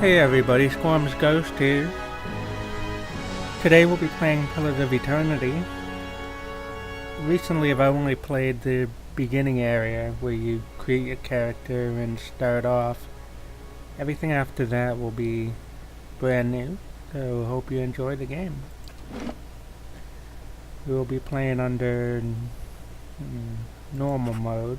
Hey everybody, SkormsGhost here. Today we'll be playing Pillars of Eternity. Recently I've only played the beginning area where you create your character and start off. Everything after that will be brand new, so hope you enjoy the game. We will be playing under normal mode.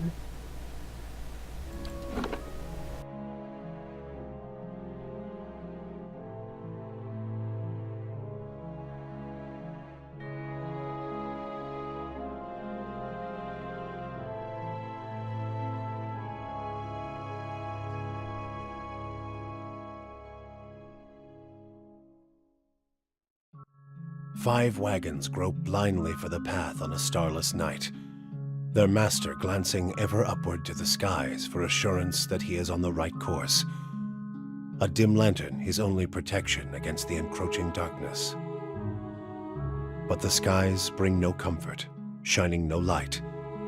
5 wagons grope blindly for the path on a starless night, their master glancing ever upward to the skies for assurance that he is on the right course. A dim lantern his only protection against the encroaching darkness. But the skies bring no comfort, shining no light,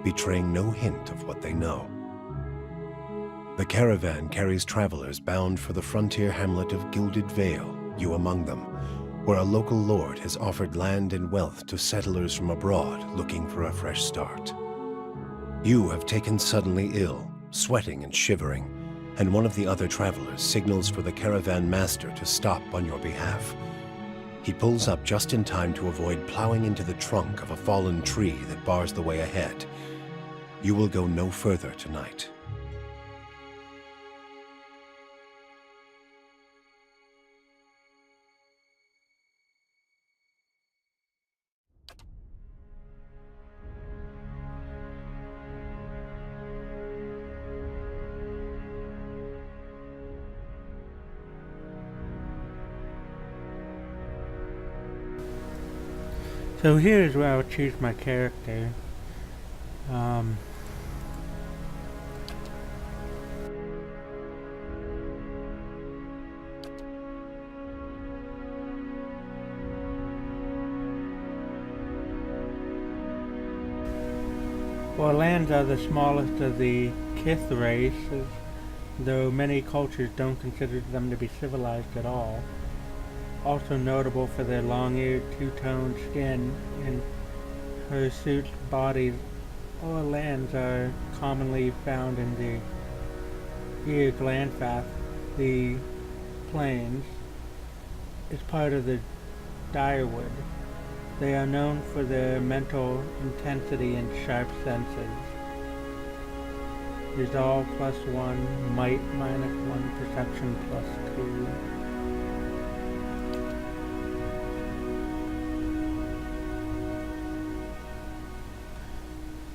betraying no hint of what they know. The caravan carries travelers bound for the frontier hamlet of Gilded Vale, you among them, where a local lord has offered land and wealth to settlers from abroad looking for a fresh start. You have taken suddenly ill, sweating and shivering, and one of the other travelers signals for the caravan master to stop on your behalf. He pulls up just in time to avoid plowing into the trunk of a fallen tree that bars the way ahead. You will go no further tonight. So here's where I'll choose my character. Orlands are the smallest of the Kith races, though many cultures don't consider them to be civilized at all. Also notable for their long-eared, two-toned skin and hirsute bodies, Orlands are commonly found in the Glandfath, the plains. It's part of the Direwood. They are known for their mental intensity and sharp senses. Resolve +1, might -1, perception +2.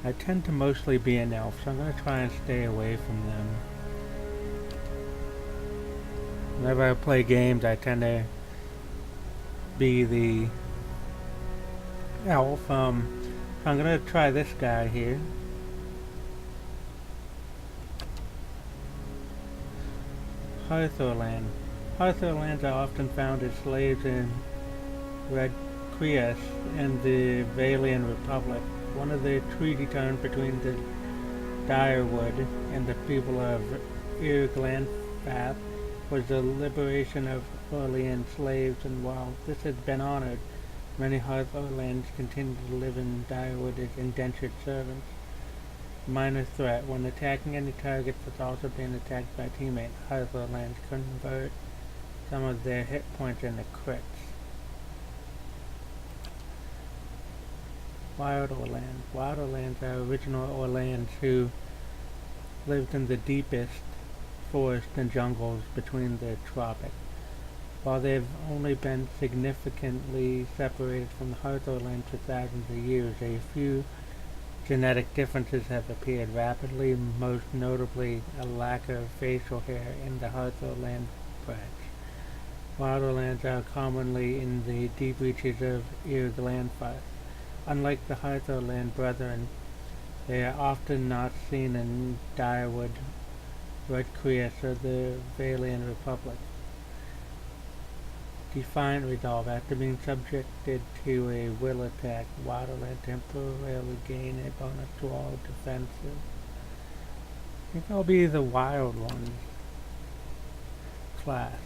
I tend to mostly be an elf, so I'm going to try and stay away from them. Whenever I play games, I tend to be the elf. So I'm going to try this guy here. Hearthorland. Hearthorlands are often found as slaves in Red Creus and the Valian Republic. One of the treaty terms between the Direwood and the people of Glandfath was the liberation of Orlean slaves, and while this has been honored, many Hearthorlands continue to live in Direwood as indentured servants. Minor threat. When attacking any target that's also being attacked by a teammate, Hearthorlands convert some of their hit points into crits. Wild Orlands. Wild Orlands are original Orlands who lived in the deepest forests and jungles between the tropics. While they've only been significantly separated from the Hearthorlands for thousands of years, a few genetic differences have appeared rapidly, most notably a lack of facial hair in the Hearthorland branch. Wild Orlands are commonly in the deep reaches of Glandfath. Unlike the Hearthorland brethren, they are often not seen in Direwood, Red Creus, or the Valian Republic. Defiant Resolve. After being subjected to a will attack, Wild Orland temporarily gain a bonus to all defenses. I think I'll be the Wild Ones class.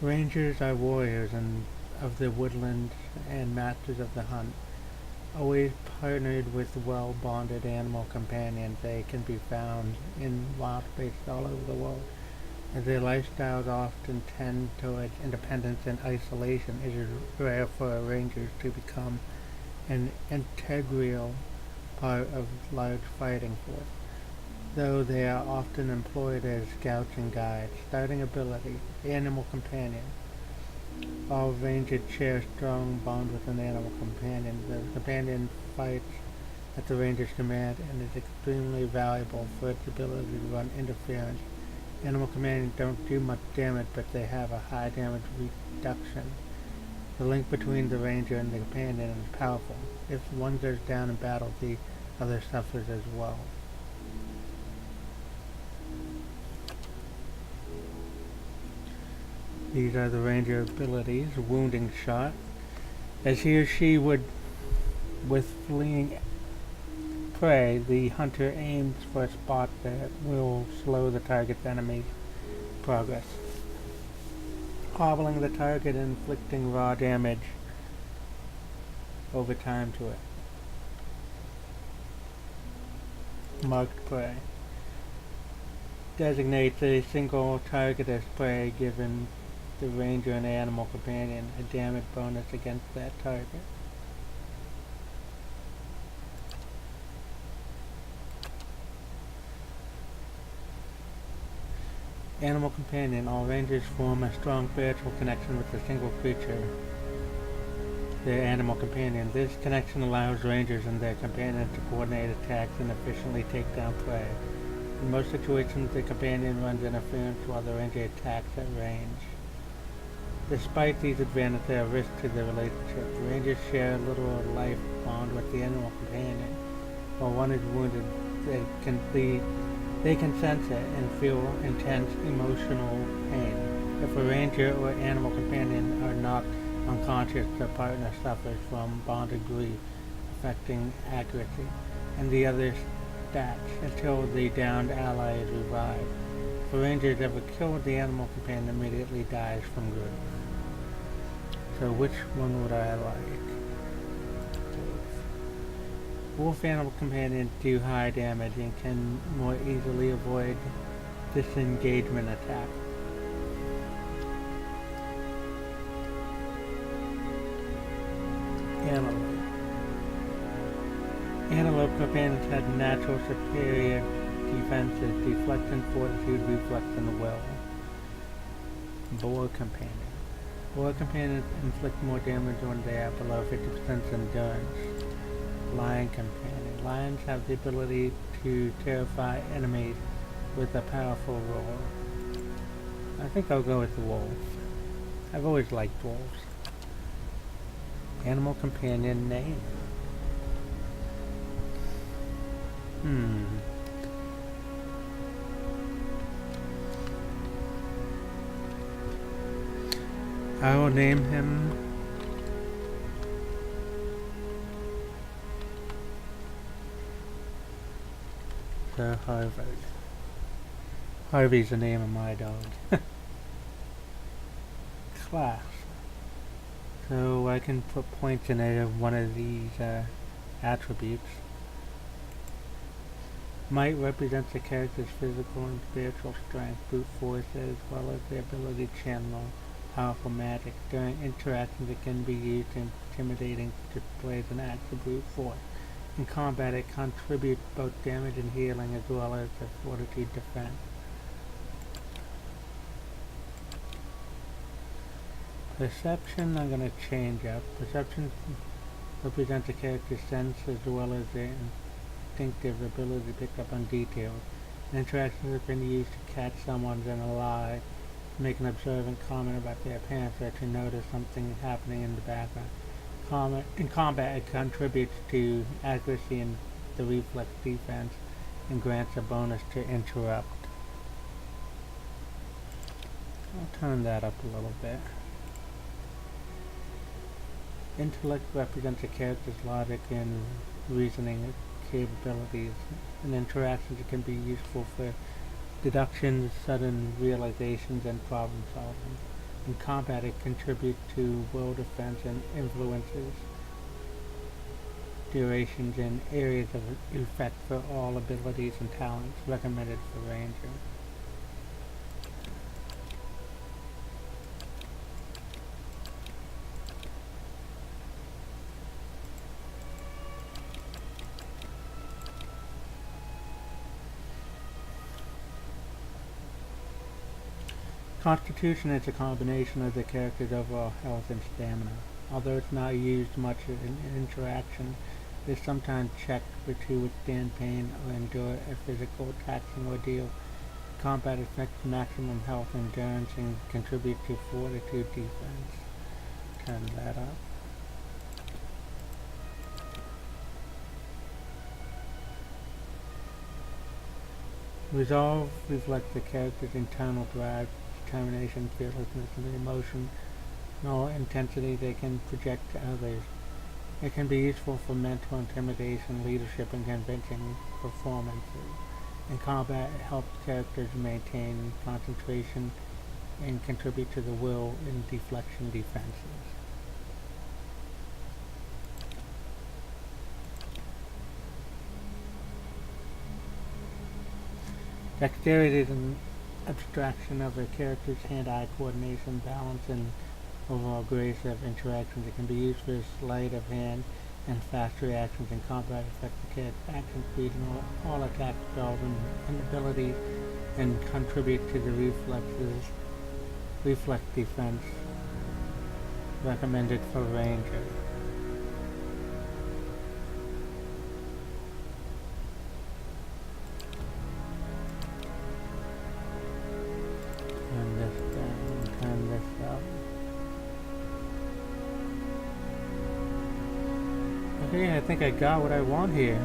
Rangers are warriors of the woodland and masters of the hunt. Always partnered with well-bonded animal companions, they can be found in wild spaces all over the world. As their lifestyles often tend towards independence and isolation, it is rare for rangers to become an integral part of large fighting force, though they are often employed as scouts and guides. Starting ability, animal companion. All rangers share a strong bond with an animal companion. The companion fights at the ranger's command and is extremely valuable for its ability to run interference. Animal companions don't do much damage, but they have a high damage reduction. The link between the ranger and the companion is powerful. If one goes down in battle, the other suffers as well. These are the ranger abilities. Wounding shot. As he or she would with fleeing prey, the hunter aims for a spot that will slow the target's enemy's progress, hobbling the target and inflicting raw damage over time to it. Marked prey. Designates a single target as prey, giving the ranger and animal companion a damage bonus against that target. Animal companion. All rangers form a strong spiritual connection with a single creature, their animal companion. This connection allows rangers and their companions to coordinate attacks and efficiently take down prey. In most situations, the companion runs interference while the ranger attacks at range. Despite these advantages, there are risks to the relationship. Rangers share a literal life bond with the animal companion. While one is wounded, they can sense it and feel intense emotional pain. If a ranger or animal companion are knocked unconscious, the partner suffers from bonded grief, affecting accuracy and the other stats until the downed ally is revived. If a ranger is ever killed, the animal companion immediately dies from grief. So which one would I like? Wolf animal companions do high damage and can more easily avoid disengagement attacks. Antelope. Antelope companions had natural superior defenses, deflection, fortitude, reflex, and will. Boar companion. Boar companions inflict more damage when they are below 50% endurance. Lion companion. Lions have the ability to terrify enemies with a powerful roar. I think I'll go with the wolf. I've always liked wolves. Animal companion name. I will name him Sir Harvard. Harvey's the name of my dog. Class. So I can put points in it of one of these attributes. Might represents a character's physical and spiritual strength, brute force, as well as the ability to channel powerful magic. During interactions, it can be used in intimidating displays and acts of brute force. In combat, it contributes both damage and healing, as well as a fortitude defense. Perception, I'm going to change up. Perception represents a character's sense as well as their instinctive ability to pick up on details. Interactions have been used to catch someone in a lie, make an observant comment about their appearance, or to notice something happening in the background. In combat, it contributes to accuracy and the reflex defense and grants a bonus to interrupt. I'll turn that up a little bit. Intellect represents a character's logic and reasoning capabilities. In interactions, it can be useful for deductions, sudden realizations, and problem solving. In combat, it contributes to will defense and influences durations and areas of effect for all abilities and talents recommended for Ranger. Constitution is a combination of the character's overall health and stamina. Although it's not used much in interaction, it is sometimes checked to withstand pain or endure a physical taxing ordeal. Combat affects maximum health endurance and contribute to fortitude defense. Turn that up. Resolve reflects the character's internal drive, determination, fearlessness, and the emotional intensity they can project to others. It can be useful for mental intimidation, leadership, and convincing performances. In combat, it helps characters maintain concentration and contribute to the will in deflection defenses. Dexterity is an abstraction of a character's hand-eye coordination, balance, and overall grace of interactions. It can be used for sleight of hand and fast reactions in combat, affect the character's action speed and all attack spells and abilities, and contribute to the reflex defense recommended for Ranger. Turn this down, turn this up. Okay, I think I got what I want here.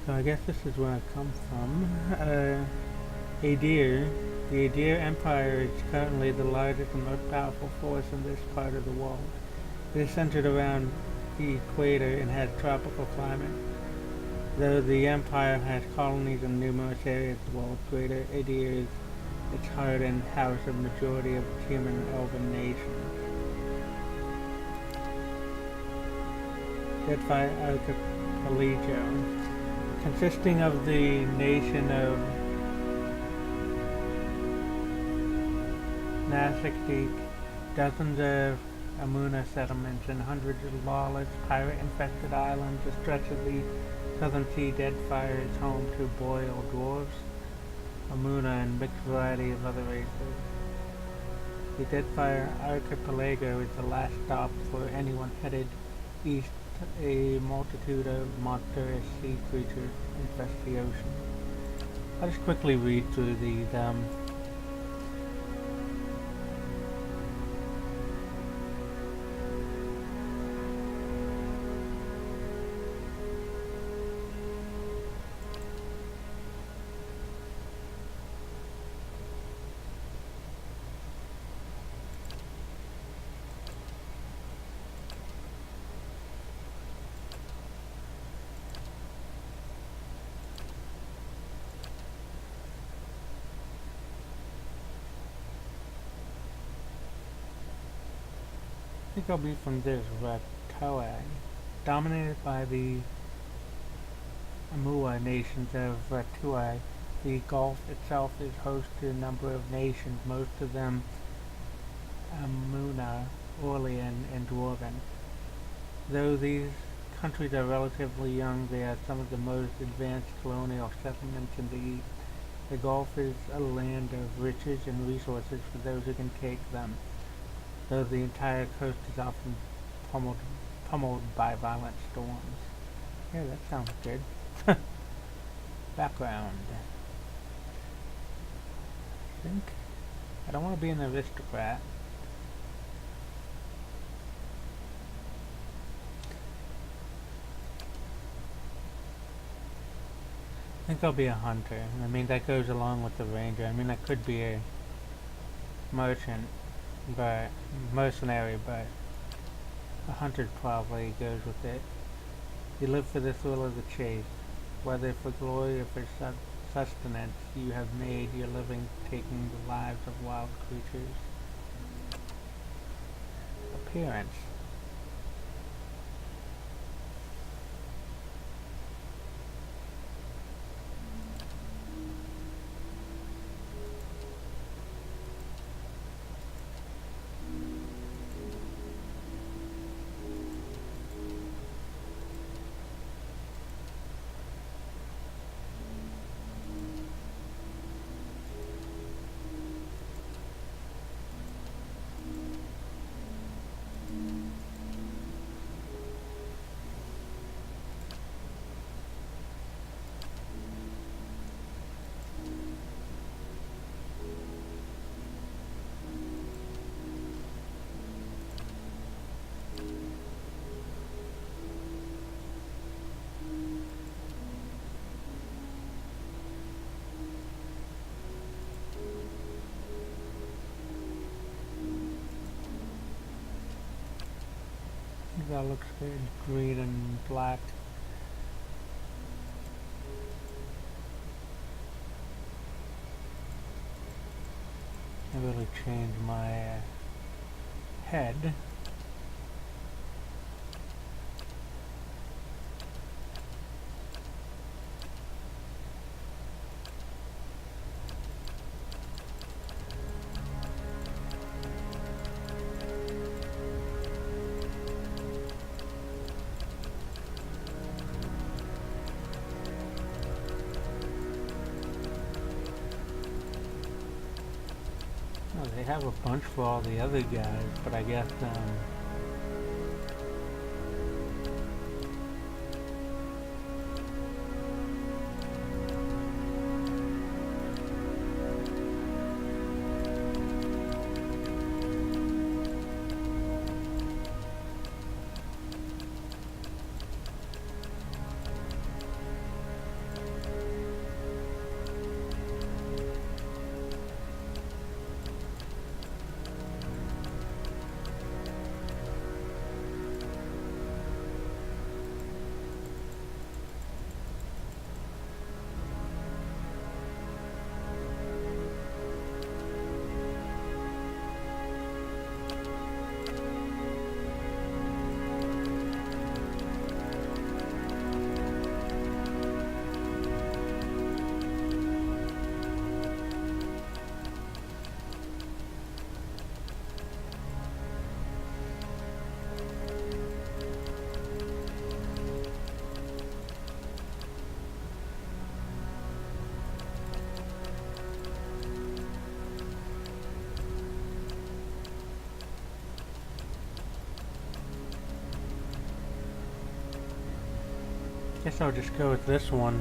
So I guess this is where I come from. Adir. The Adir Empire is currently the largest and most powerful force in this part of the world. It is centered around the equator and has tropical climate. Though the empire has colonies in numerous areas of the world, Greater Adir is its heart and house of majority of human and elven nations. Deadfire Archipelago, consisting of the nation of Nasik, dozens of Amuna settlements, and hundreds of lawless, pirate-infested islands. The stretch of the southern sea, Deadfire is home to boreal dwarves, Amuna, and mixed variety of other races. The Deadfire Archipelago is the last stop for anyone headed east. A multitude of monstrous sea creatures infest the ocean. I'll just quickly read through these. I think I'll be from this, Ratoa, dominated by the Amua nations of Ratoa. The Gulf itself is host to a number of nations, most of them Amuna, Orlean, and Dwarven. Though these countries are relatively young, they are some of the most advanced colonial settlements in the East. The Gulf is a land of riches and resources for those who can take them, though the entire coast is often pummeled by violent storms. Yeah, that sounds good. Background. I don't want to be an aristocrat. I think I'll be a hunter. I mean, that goes along with the ranger. I mean, I could be a merchant, but mercenary, but a hunter probably goes with it. You live for the thrill of the chase. whether for glory or for sustenance, you have made your living taking the lives of wild creatures. Appearance. That looks good. Green and black. I really changed my head. Oh, they have a bunch for all the other guys, but I guess, guess I'll just go with this one.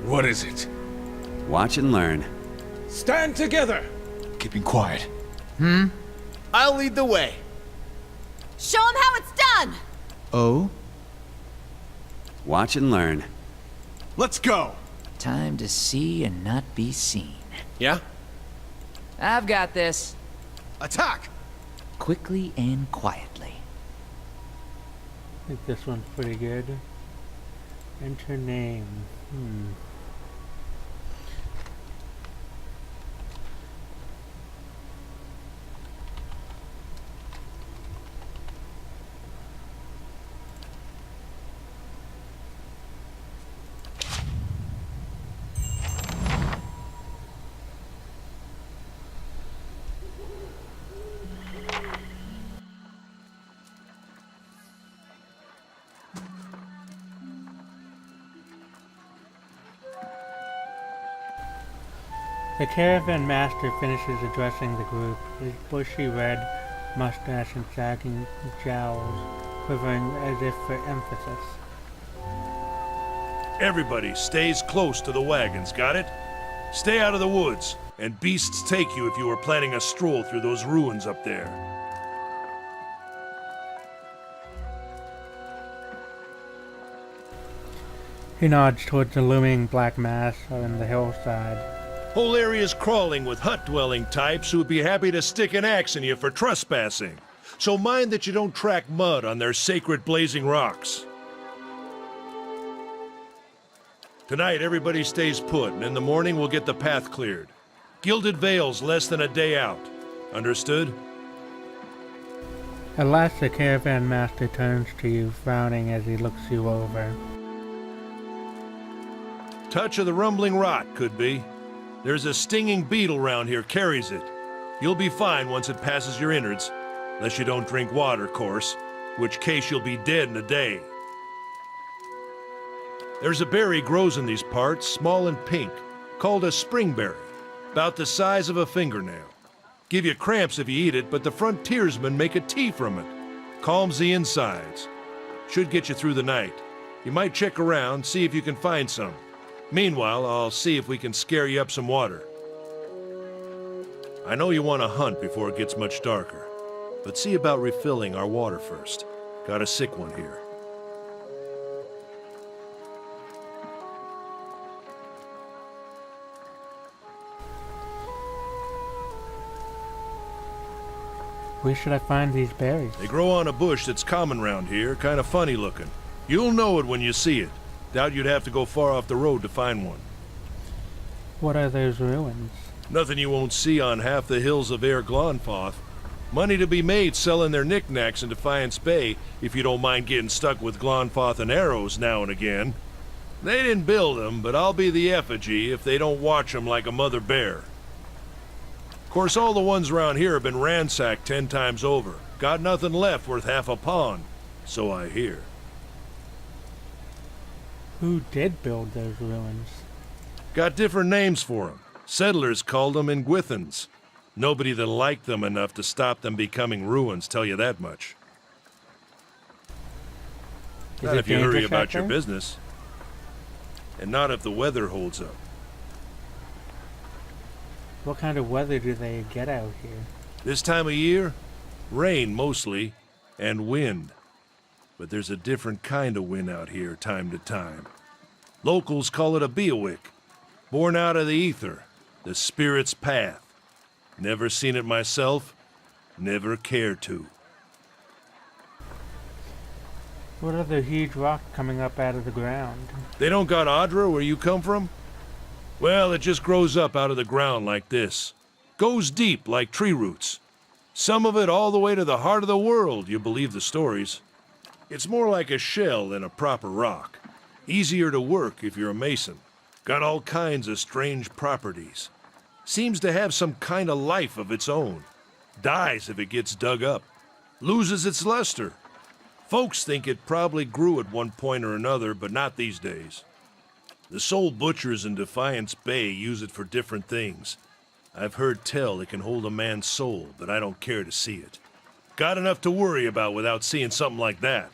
What is it? Watch and learn. Stand together! Keeping quiet. I'll lead the way. Show him how it's done! Oh? Watch and learn. Let's go! Time to see and not be seen. Yeah? I've got this. Attack! Quickly and quietly. I think this one's pretty good. Enter name. The caravan master finishes addressing the group, his bushy red mustache and sagging jowls quivering as if for emphasis. Everybody stays close to the wagons, got it? Stay out of the woods, and beasts take you if you are planning a stroll through those ruins up there. He nods towards the looming black mass on the hillside. Whole area's crawling with hut-dwelling types who would be happy to stick an axe in you for trespassing. so mind that you don't track mud on their sacred blazing rocks. Tonight, everybody stays put, and in the morning we'll get the path cleared. Gilded Vale's less than a day out. Understood? At last the caravan master turns to you, frowning as he looks you over. Touch of the rumbling rot, could be. There's a stinging beetle round here, carries it. You'll be fine once it passes your innards, unless you don't drink water, course, which case you'll be dead in a day. There's a berry grows in these parts, small and pink, called a springberry, about the size of a fingernail. Give you cramps if you eat it, but the frontiersmen make a tea from it. Calms the insides. Should get you through the night. You might check around, see if you can find some. Meanwhile, I'll see if we can scare you up some water. I know you want to hunt before it gets much darker, but see about refilling our water first. Got a sick one here. Where should I find these berries? They grow on a bush that's common round here, kind of funny looking. You'll know it when you see it. Doubt you'd have to go far off the road to find one. What are those ruins? Nothing you won't see on half the hills of Air Glonfoth. Money to be made selling their knickknacks in Defiance Bay, if you don't mind getting stuck with Glonfoth and arrows now and again. They didn't build them, but I'll be the effigy if they don't watch them like a mother bear. Of course, all the ones around here have been ransacked 10 times over. Got nothing left worth half a pond, so I hear. Who did build those ruins? Got different names for them. Settlers called them Ingwithans. Nobody that liked them enough to stop them becoming ruins, tell you that much. Not if you hurry about your business. And not if the weather holds up. What kind of weather do they get out here? This time of year? Rain mostly, and wind. But there's a different kind of wind out here time to time. Locals call it a beawick, born out of the ether, the spirit's path. Never seen it myself, never cared to. What are the huge rocks coming up out of the ground? They don't got Audra where you come from? Well, it just grows up out of the ground like this. Goes deep like tree roots. Some of it all the way to the heart of the world, you believe the stories. It's more like a shell than a proper rock. Easier to work if you're a mason. Got all kinds of strange properties. Seems to have some kind of life of its own. Dies if it gets dug up. Loses its luster. Folks think it probably grew at one point or another, but not these days. The soul butchers in Defiance Bay use it for different things. I've heard tell it can hold a man's soul, but I don't care to see it. Got enough to worry about without seeing something like that.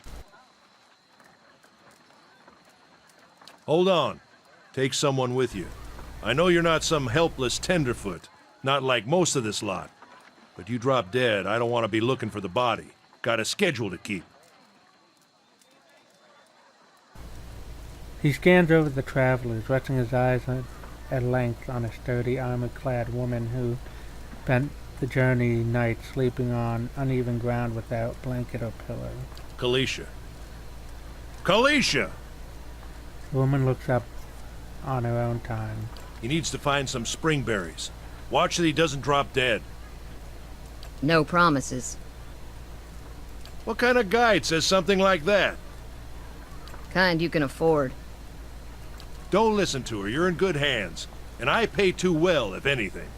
Hold on. Take someone with you. I know you're not some helpless tenderfoot, not like most of this lot. But you drop dead, I don't want to be looking for the body. Got a schedule to keep. He scans over the travelers, resting his eyes at length on a sturdy, armor-clad woman who spent the journey night sleeping on uneven ground without blanket or pillow. Kalisha. Kalisha! The woman looks up on her own time. He needs to find some springberries. Watch that he doesn't drop dead. No promises. What kind of guide says something like that? Kind you can afford. Don't listen to her. You're in good hands. And I pay too well, if anything.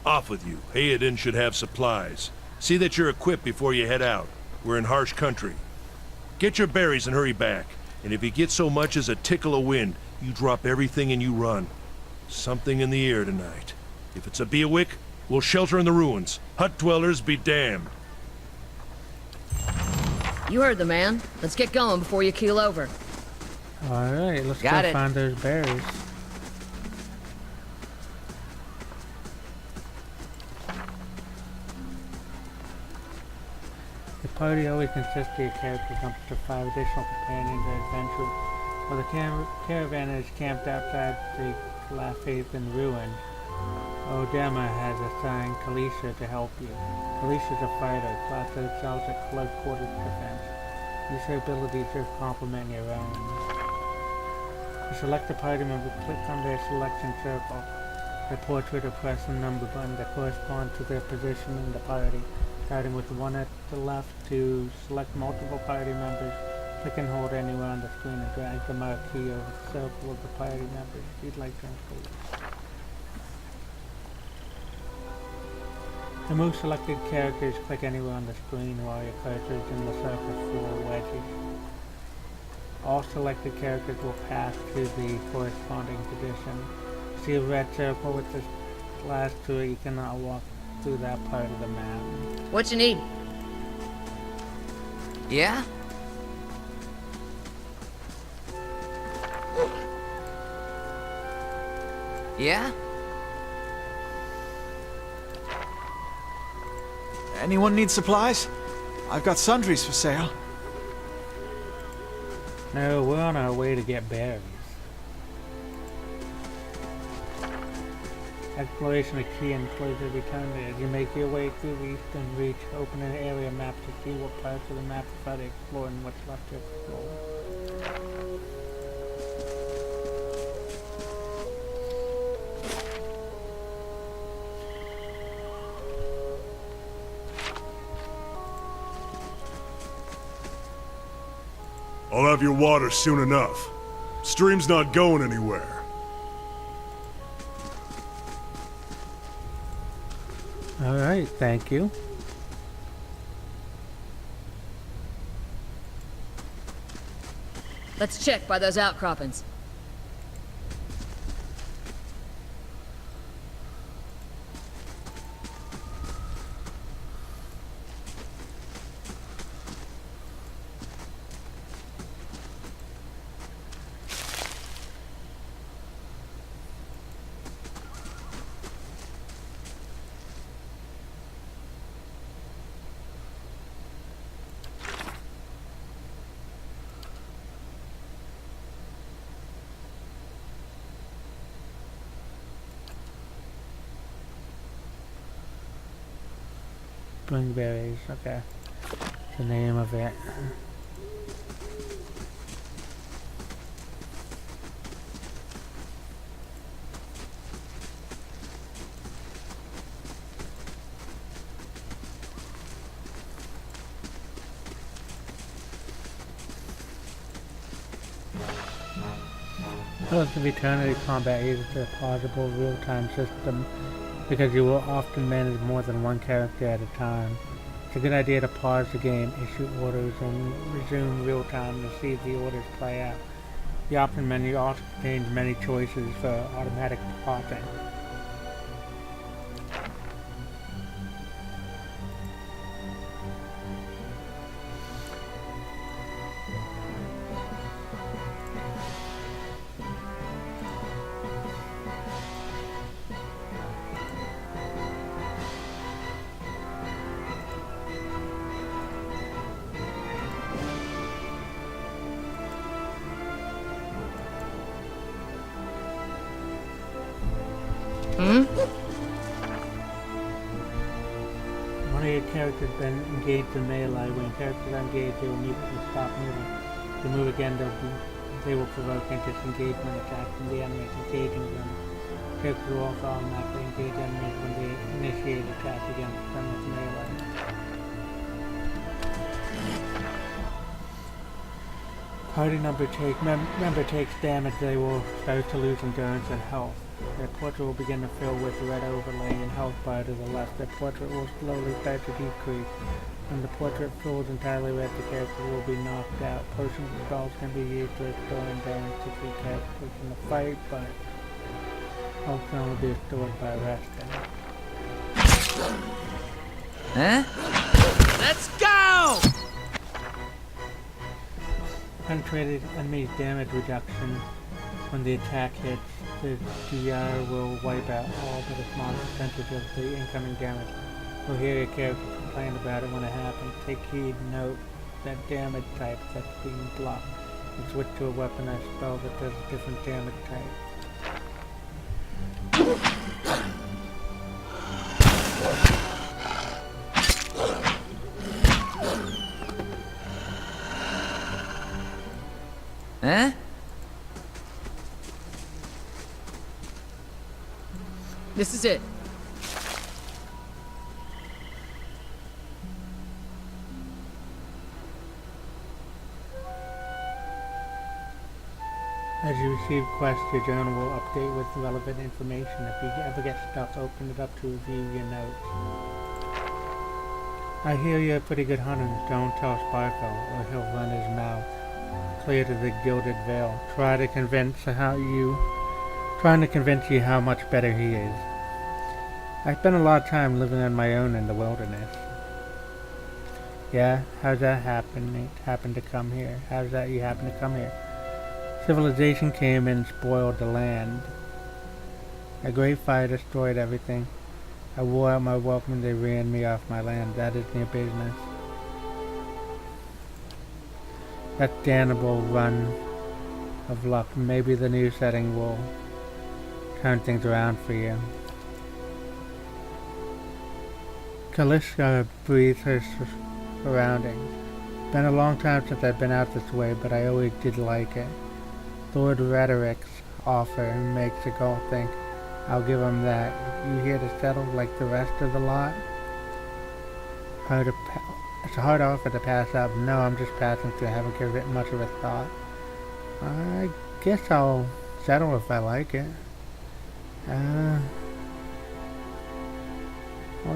Off with you. Hayden should have supplies. See that you're equipped before you head out. We're in harsh country. Get your berries and hurry back. And if you get so much as a tickle of wind, you drop everything and you run. Something in the air tonight. If it's a beawick, we'll shelter in the ruins. Hut dwellers be damned. You heard the man. Let's get going before you keel over. Alright, let's Got go it. find those berries. The party always consists of characters up to 5 additional companions or adventurers, while the caravan is camped outside the Lafaith in ruin. Odema has assigned Kalisha to help you. Kalisha's a fighter, classes excels at close quarters defense. Use her abilities to complement your own. To select a party member, click on their selection circle. Their portrait or press the number button that corresponds to their position in the party. Starting with the one at the left to select multiple party members, click and hold anywhere on the screen and drag the marquee over the circle of the party members you'd like to include. To move selected characters, click anywhere on the screen while your cursor is in the circle for wedges. All selected characters will pass to the corresponding position. See a red circle with the slash through it, you cannot walk through that part of the map. What you need? Yeah? Yeah? Anyone need supplies? I've got sundries for sale. No, we're on our way to get berries. Exploration is key and plays every time as you make your way through the eastern reach, open an area map to see what parts of the map to try to explore and what's left to explore. I'll have your water soon enough. Stream's not going anywhere. Alright, thank you. Let's check by those outcroppings. Snowberries, okay. The name of it. Most of Eternity combat uses a pausable real-time system because you will often manage more than one character at a time. It's a good idea to pause the game, issue orders, and resume real-time to see the orders play out. The option menu also contains many choices for automatic pausing. One of your characters then engaged in melee. When characters are engaged, they will immediately stop moving. To move again, they will provoke a disengagement attack from the enemies engaging them. Characters will also automatically engage enemies when they initiate attack against them with melee. Party member takes damage, they will start to lose endurance and health. Their portrait will begin to fill with red overlay and health bar to the left. Their portrait will slowly start to decrease. When the portrait fills entirely red, the character will be knocked out. Potions and spells can be used to restore endurance to free characters in the fight, but health can only be restored by resting. Huh? Let's go! Penetrated enemy's damage reduction. When the attack hits, the DR will wipe out all but a small percentage of the incoming damage. You'll hear your character complain about it when it happens. Take heed and note that damage type that's being blocked, and switch to a weapon or spell that does a different damage type. Huh? This is it. As you receive quests, your journal will update with relevant information. If you ever get stuck, open it up to review your notes. I hear you're a pretty good hunter. Don't tell Sparkle, or he'll run his mouth clear to the gilded veil, trying to convince you how much better he is. I spent a lot of time living on my own in the wilderness. Yeah, how's that happen to come here? How's that you happen to come here? Civilization came and spoiled the land. A great fire destroyed everything. I wore out my welcome and they ran me off my land. That is their business. That damnable run of luck. Maybe the new setting will turn things around for you. Kaliska breathes her surroundings. Been a long time since I've been out this way, but I always did like it. Lord Rhetoric's offer makes a girl think. I'll give him that. You here to settle like the rest of the lot? It's a hard offer to pass up. No, I'm just passing through. I haven't given it much of a thought. I guess I'll settle if I like it. I'll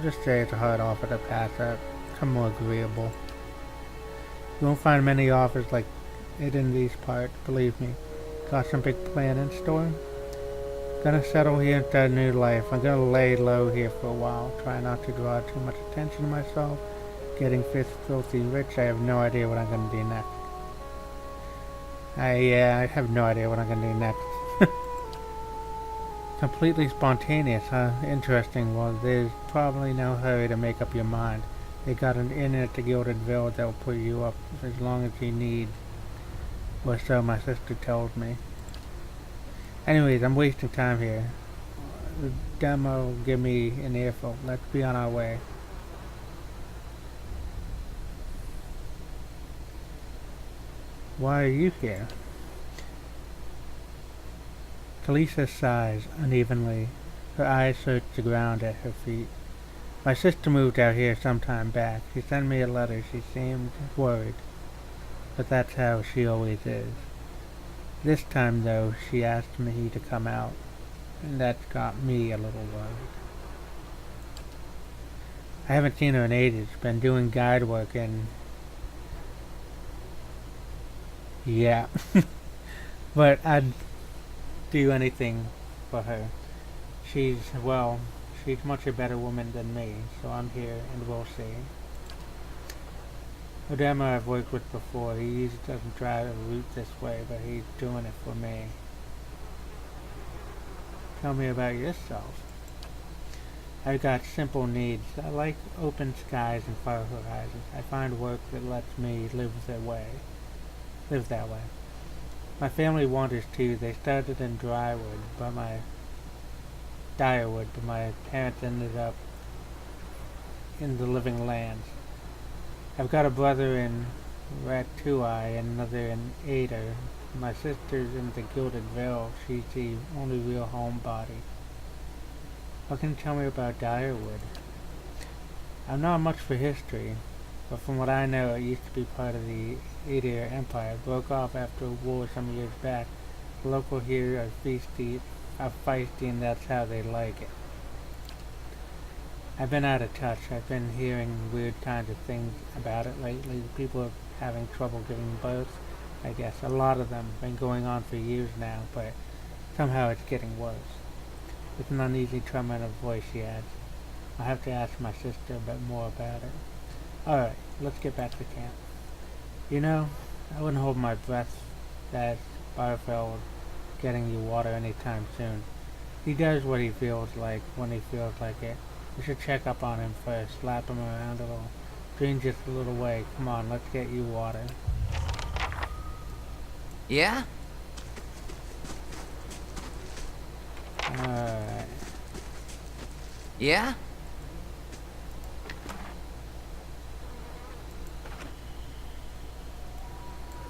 just say it's a hard offer to pass up. Some more agreeable. You won't find many offers like it in these parts, believe me. Got some big plan in store? Gonna settle here and start a new life. I'm gonna lay low here for a while. Try not to draw too much attention to myself. Getting filthy rich, I have no idea what I'm gonna do next. I have no idea what I'm gonna do next. Completely spontaneous, huh? Interesting. Well, there's probably no hurry to make up your mind. They got an inn at the Gilded Village that will put you up as long as you need. Or so my sister tells me. Anyways, I'm wasting time here. The demo will give me an earful. Let's be on our way. Why are you here? Kalisa sighs unevenly. Her eyes search the ground at her feet. My sister moved out here some time back. She sent me a letter. She seemed worried. But that's how she always is. This time, though, she asked me to come out. And that's got me a little worried. I haven't seen her in ages. Been doing guide work and... yeah. But I'd do anything for her. She's much a better woman than me, so I'm here and we'll see. Odama I've worked with before. He usually doesn't drive a route this way, but he's doing it for me. Tell me about yourself. I've got simple needs. I like open skies and far horizons. I find work that lets me live that way. My family wanders too. They started in Drywood, but my parents ended up in the living lands. I've got a brother in Ratuai and another in Ader. My sister's in the Gilded Veil. She's the only real homebody. What can you tell me about Direwood? I'm not much for history, but from what I know, it used to be part of the Ader Empire. It broke off after a war some years back. The local here are feisty, and that's how they like it. I've been out of touch. I've been hearing weird kinds of things about it lately. People are having trouble giving birth, I guess. A lot of them have been going on for years now, but somehow it's getting worse. With an uneasy tremor in her voice, she adds, I'll have to ask my sister a bit more about it. Alright, let's get back to camp. You know, I wouldn't hold my breath that Barfell getting you water anytime soon. He does what he feels like when he feels like it. We should check up on him first, slap him around a little, dream just a little way. Come on, let's get you water. Yeah? Alright. Yeah?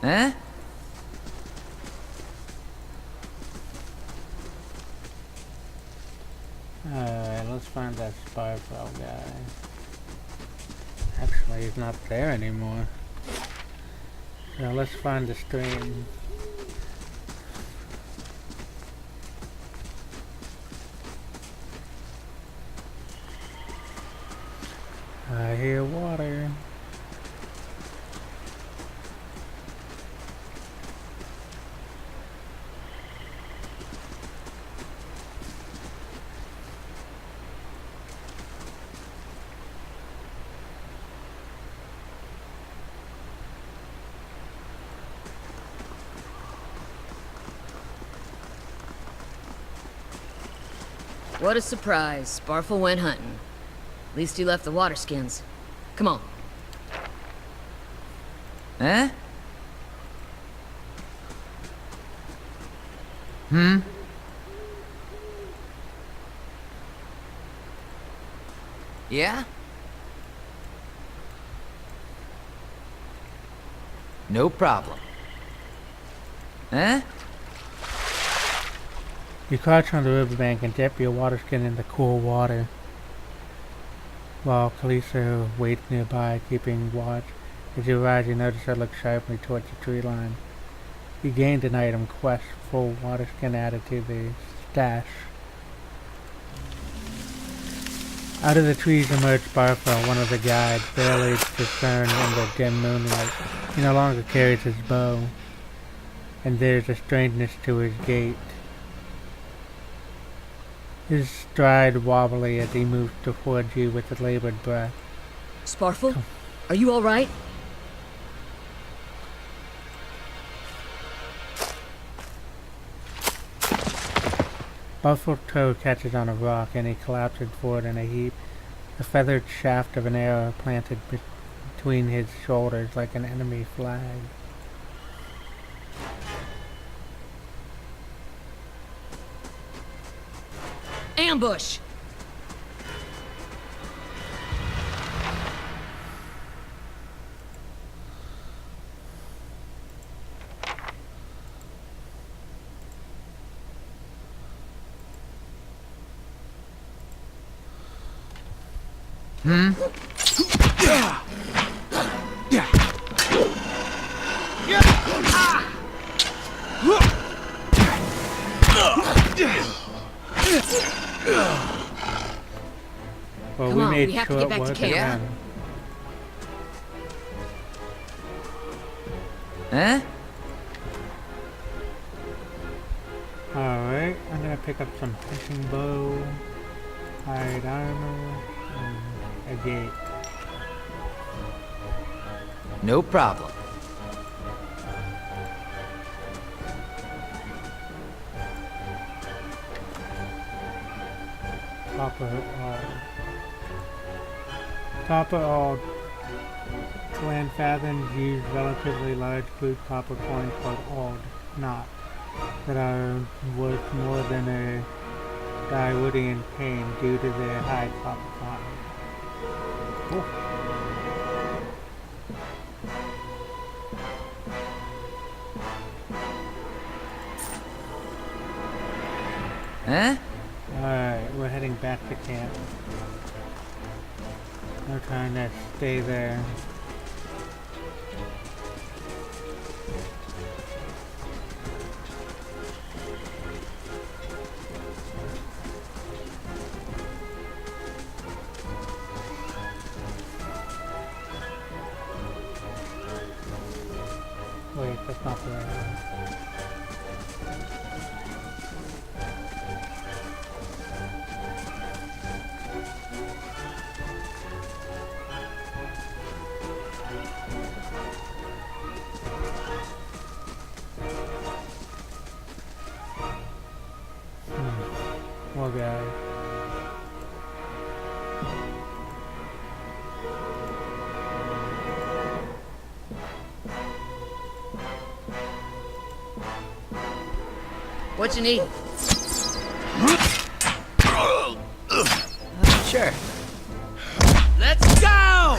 Huh? Alright, let's find that Sparfell guy. Actually, he's not there anymore. So let's find the stream. I hear water. What a surprise. Sparfel went hunting. At least he left the water skins. Come on. Eh? Hmm? Yeah? No problem. Eh? You crouch on the riverbank and dip your water skin in the cool water, while Kalisa waits nearby, keeping watch. As you rise, you notice her look sharply towards the tree line. You gained an item quest, full water skin added to the stash. Out of the trees emerged Sparfell, one of the guides, barely discerned in the dim moonlight. He no longer carries his bow, and there's a strangeness to his gait. His stride wobbly as he moves towards you with a labored breath. Sparfel? Are you alright? Buffalo toe catches on a rock and he collapses forward in a heap. The feathered shaft of an arrow planted between his shoulders like an enemy flag. Ambush! Hmm? Well, Come we on, made we have to short get back to work of camp. them. Eh? Alright, I'm gonna pick up some fishing bow, hide armor, and a gate. No problem. Copper all clan fathoms use relatively large crude copper coins called old knot that are worth more than a Daiwoodian cane due to their high copper content. Cool. Eh? Alright, we're heading back to camp. No time to stay there. Wait, that's not the right one. More guys. What you need? Sure. Let's go!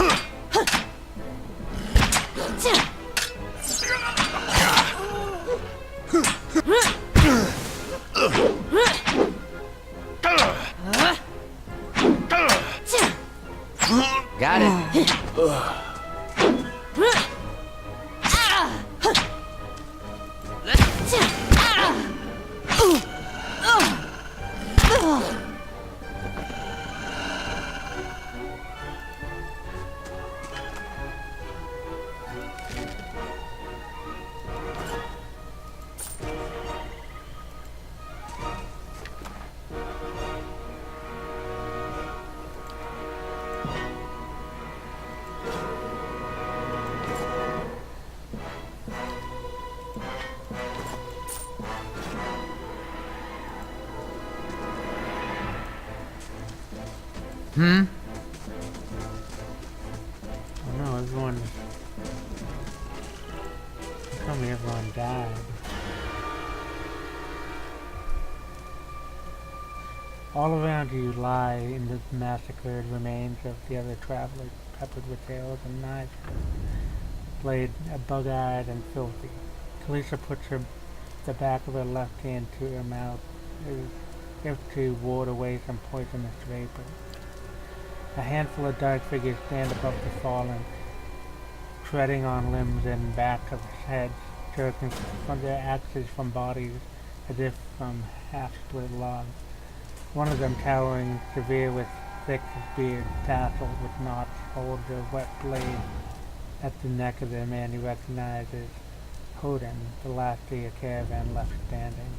Oh no, everyone... Tell me everyone died. All around you lie in the massacred remains of the other travelers, peppered with arrows and knives, blade bug-eyed and filthy. Kalisa puts the back of her left hand to her mouth as if to ward away some poisonous vapor. A handful of dark figures stand above the fallen, treading on limbs and back of heads, jerking from their axes from bodies as if from half-split logs. One of them, towering, severe with thick beard, tasseled with knots, holds a wet blade at the neck of the man he recognizes, Hodin, the last of your caravan left standing.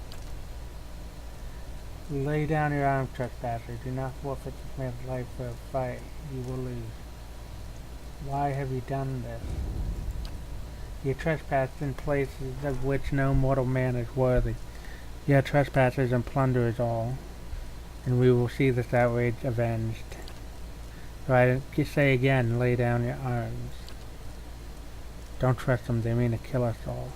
Lay down your arms, trespasser. Do not forfeit this man's life for a fight. You will lose. Why have you done this? You trespassed in places of which no mortal man is worthy. You are trespassers and plunderers all, and we will see this outrage avenged. So I say again, lay down your arms. Don't trust them, they mean to kill us all.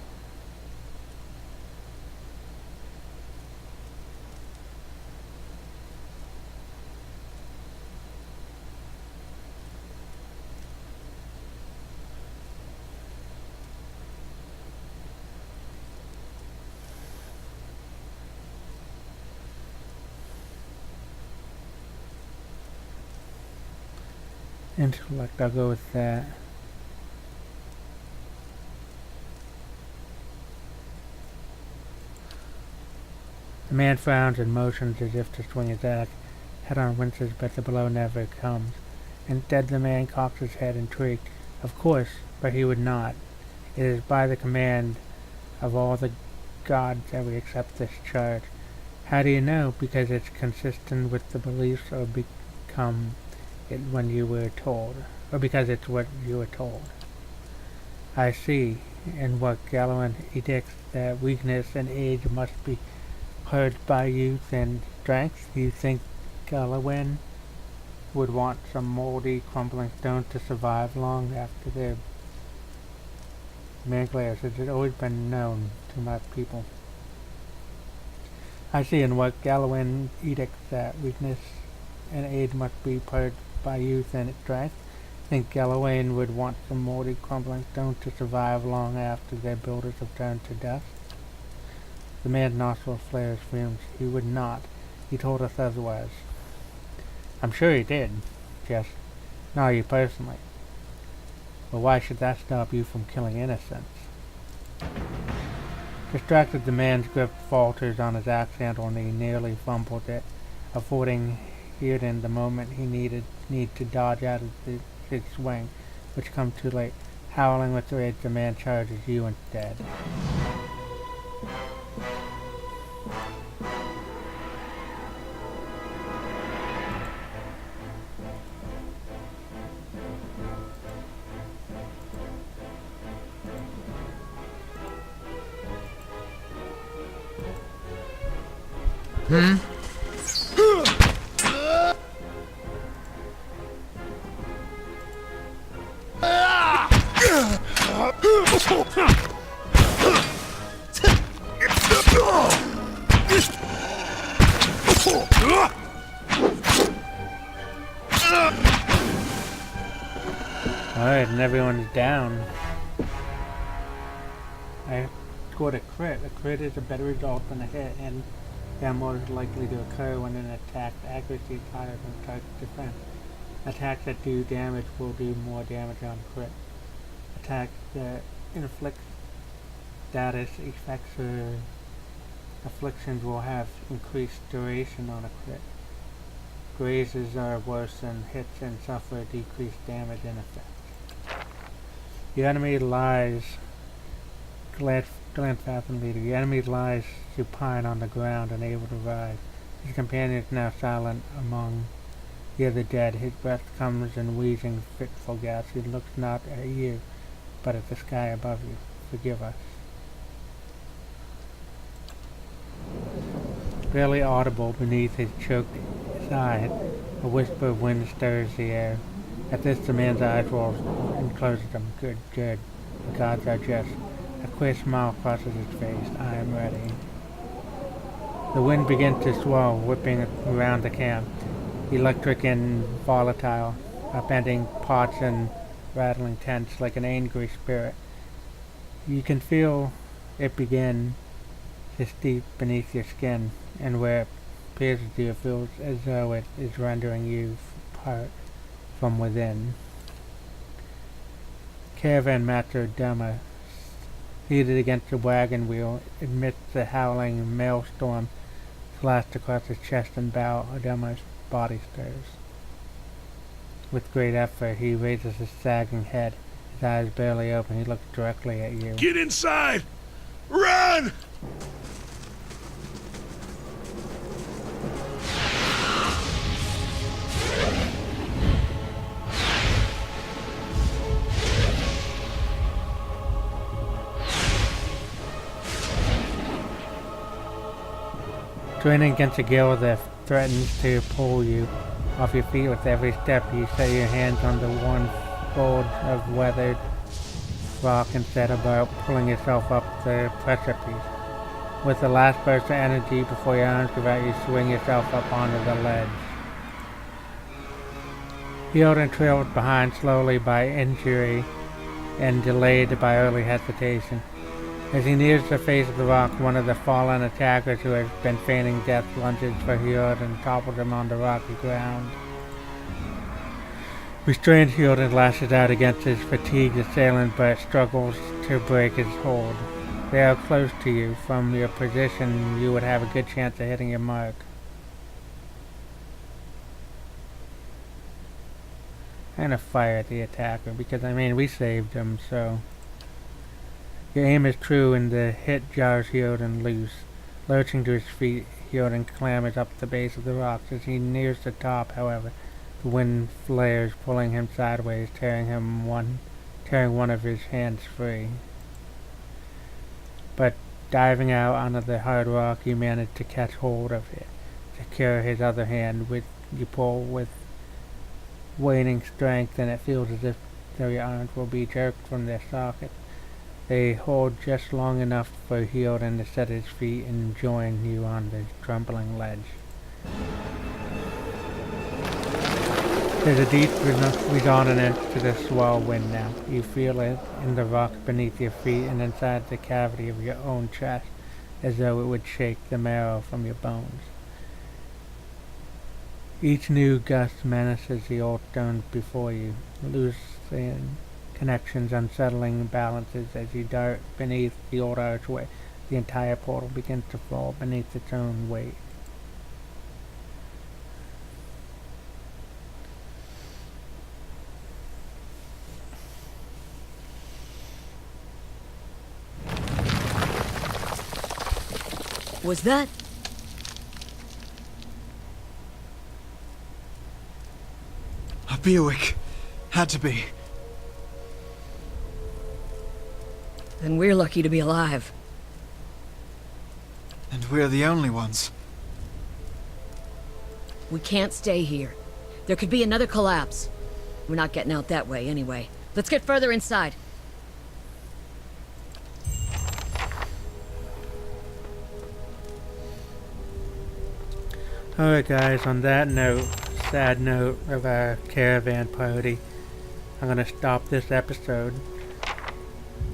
Intellect, I'll go with that. The man frowns and motions as if to swing his axe. Head-on winces, but the blow never comes. Instead, the man cocks his head intrigued. Of course, but he would not. It is by the command of all the gods that we accept this charge. How do you know? Because it's consistent with the beliefs or become it when you were told, or because it's what you were told. I see, in what Galawan edicts that weakness and age must be heard by youth and strength. You think Galawan would want some moldy, crumbling stone to survive long after their man glares? It has always been known to my people. I see in what Galawan edicts that weakness and age must be purged by youth and strength. Think Galawan would want some moldy, crumbling stone to survive long after their builders have turned to dust? The man's nostril flares fumes. He would not. He told us otherwise. I'm sure he did. Just not you personally. But why should that stop you from killing innocents? Distracted, the man's grip falters on his axe handle and he nearly fumbled it, affording Hearden the moment he need to dodge out of his swing, which comes too late. Howling with rage, the man charges you instead. Alright, and everyone's down. I scored a crit. A crit is a better result than a hit, and they are more likely to occur when an attack's accuracy is higher than target defense. Attacks that do damage will do more damage on crit. Attacks that inflict status effects or afflictions will have increased duration on a crit. Grazes are worse than hits and suffer decreased damage in effect. Your enemy lies Glenfathen leader. Your enemy lies supine on the ground, unable to rise. His companion is now silent among the other dead. His breath comes in wheezing, fitful gasps. He looks not at you, but at the sky above you. Forgive us. Barely audible beneath his choked side, a whisper of wind stirs the air. At this, the man's eyes roll and closes them. Good, good. The gods are just. A queer smile crosses his face. I am ready. The wind begins to swirl, whipping around the camp. Electric and volatile, upending pots and rattling tents like an angry spirit. You can feel it begin to steep beneath your skin, and where it pierces you, it feels as though it is rendering you part from within. Caravan master Dema, seated against the wagon wheel, amidst the howling maelstrom slashed across his chest and bow, Dema's body stirs. With great effort, he raises his sagging head. His eyes barely open. He looks directly at you. Get inside! Run! Straining against a gale that threatens to pull you off your feet with every step, you set your hands on the one fold of weathered rock and set about pulling yourself up the precipice. With the last burst of energy before your arms give out, you swing yourself up onto the ledge. Healed and trailed behind slowly by injury and delayed by early hesitation. As he nears the face of the rock, one of the fallen attackers who has been feigning death lunges for Hjord and topples him on the rocky ground. Restrained, Hjord lashes out against his fatigued assailant, but struggles to break his hold. They are close to you. From your position, you would have a good chance of hitting your mark. I'm gonna fire at the attacker because, I mean, we saved him, so... Your aim is true and the hit jars Hyoden loose. Lurching to his feet, Hyoden clambers up the base of the rocks. As he nears the top, however, the wind flares, pulling him sideways, tearing one of his hands free. But diving out onto the hard rock, you manage to catch hold of it, secure his other hand, which you pull with waning strength, and it feels as if your arms will be jerked from their sockets. They hold just long enough for Hyoden to set his feet and join you on the trembling ledge. There's a deep resonance to the swell wind now. You feel it in the rock beneath your feet and inside the cavity of your own chest, as though it would shake the marrow from your bones. Each new gust menaces the old stones before you, loosening connections, unsettling balances. As you dart beneath the old archway, the entire portal begins to fall beneath its own weight. Was that? A Bewick. Had to be. Then we're lucky to be alive. And we're the only ones. We can't stay here. There could be another collapse. We're not getting out that way anyway. Let's get further inside. Alright guys, on that note, sad note of our caravan party, I'm going to stop this episode.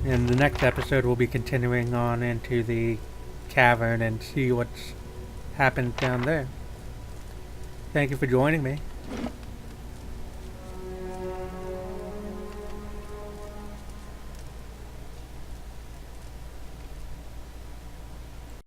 In the next episode, we'll be continuing on into the cavern and see what's happened down there. Thank you for joining me.